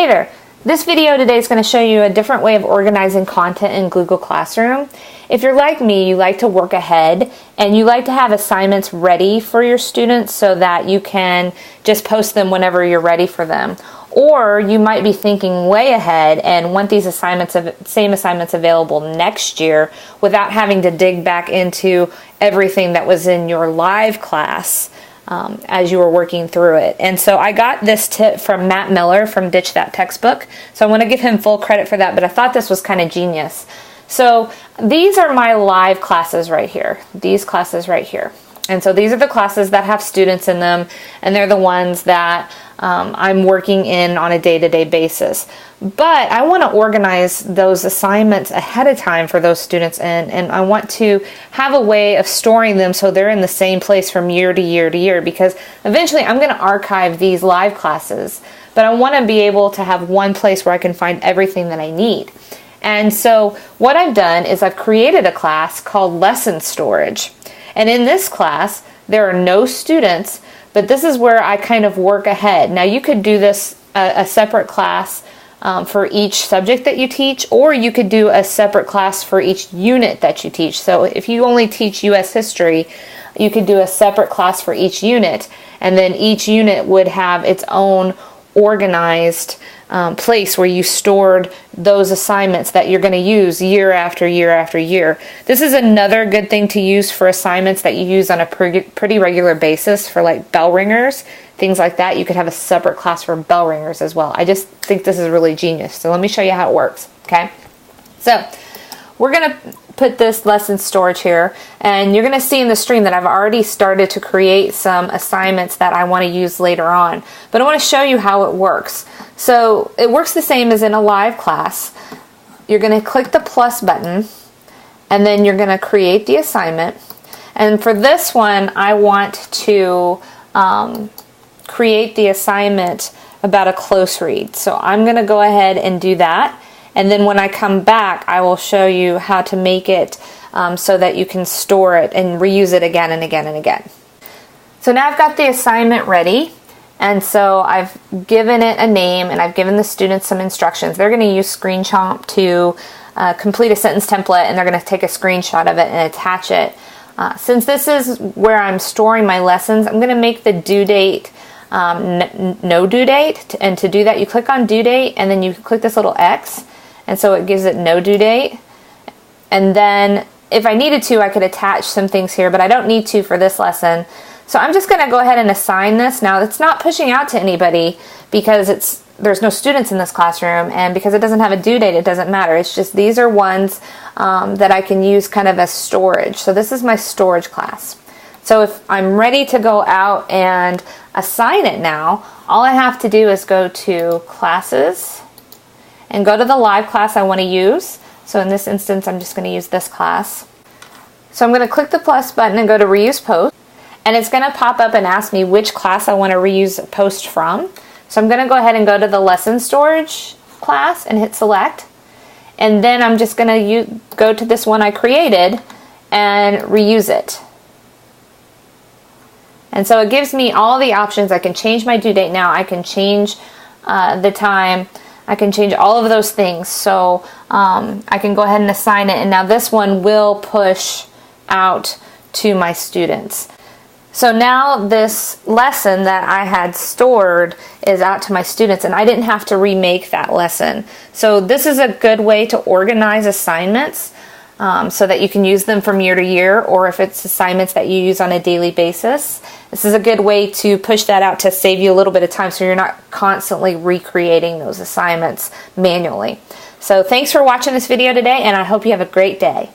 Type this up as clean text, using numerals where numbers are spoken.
Hey there! This video today is going to show you a different way of organizing content in Google Classroom. If you're like me, you like to work ahead and you like to have assignments ready for your students so that you can just post them whenever you're ready for them. Or you might be thinking way ahead and want these same assignments available next year without having to dig back into everything that was in your live class as you were working through it. And so I got this tip from Matt Miller from Ditch That Textbook. So I want to give him full credit for that, but I thought this was kind of genius. So these are my live classes right here. These classes right here. And so these are the classes that have students in them, and they're the ones that I'm working in on a day-to-day basis. But I want to organize those assignments ahead of time for those students, and I want to have a way of storing them so they're in the same place from year to year to year, because eventually I'm going to archive these live classes, but I want to be able to have one place where I can find everything that I need. And so what I've done is I've created a class called Lesson Storage. And in this class, there are no students, but this is where I kind of work ahead. Now you could do this a separate class for each subject that you teach, or you could do a separate class for each unit that you teach. So if you only teach U.S. history, you could do a separate class for each unit, and then each unit would have its own organized place where you stored those assignments that you're going to use year after year after year. This is another good thing to use for assignments that you use on a pretty regular basis for like bell ringers, things like that. You could have a separate class for bell ringers as well. I just think this is really genius. So let me show you how it works. Okay, so we're going to put this lesson storage here, and you're going to see in the stream that I've already started to create some assignments that I want to use later on. But I want to show you how it works. So it works the same as in a live class. You're going to click the plus button, and then you're going to create the assignment. And for this one, I want to create the assignment about a close read. So I'm going to go ahead and do that. And then when I come back, I will show you how to make it so that you can store it and reuse it again and again and again. So now I've got the assignment ready. And so I've given it a name, and I've given the students some instructions. They're going to use ScreenChomp to complete a sentence template, and they're going to take a screenshot of it and attach it. Since this is where I'm storing my lessons, I'm going to make the due date no due date. And to do that, you click on due date, and then you click this little X. And so it gives it no due date. And then if I needed to, I could attach some things here, but I don't need to for this lesson. So I'm just going to go ahead and assign this. Now it's not pushing out to anybody because there's no students in this classroom, and because it doesn't have a due date, it doesn't matter. It's just these are ones that I can use kind of as storage. So this is my storage class. So if I'm ready to go out and assign it now, all I have to do is go to Classes and go to the live class I want to use. So in this instance, I'm just going to use this class. So I'm going to click the plus button and go to Reuse Post. And it's going to pop up and ask me which class I want to reuse a post from. So I'm going to go ahead and go to the Lesson Storage class and hit Select. And then I'm just going to go to this one I created and reuse it. And so it gives me all the options. I can change my due date now. I can change the time. I can change all of those things. So I can go ahead and assign it. And now this one will push out to my students. So now this lesson that I had stored is out to my students, and I didn't have to remake that lesson. So this is a good way to organize assignments so that you can use them from year to year, or if it's assignments that you use on a daily basis. This is a good way to push that out to save you a little bit of time so you're not constantly recreating those assignments manually. So thanks for watching this video today, and I hope you have a great day.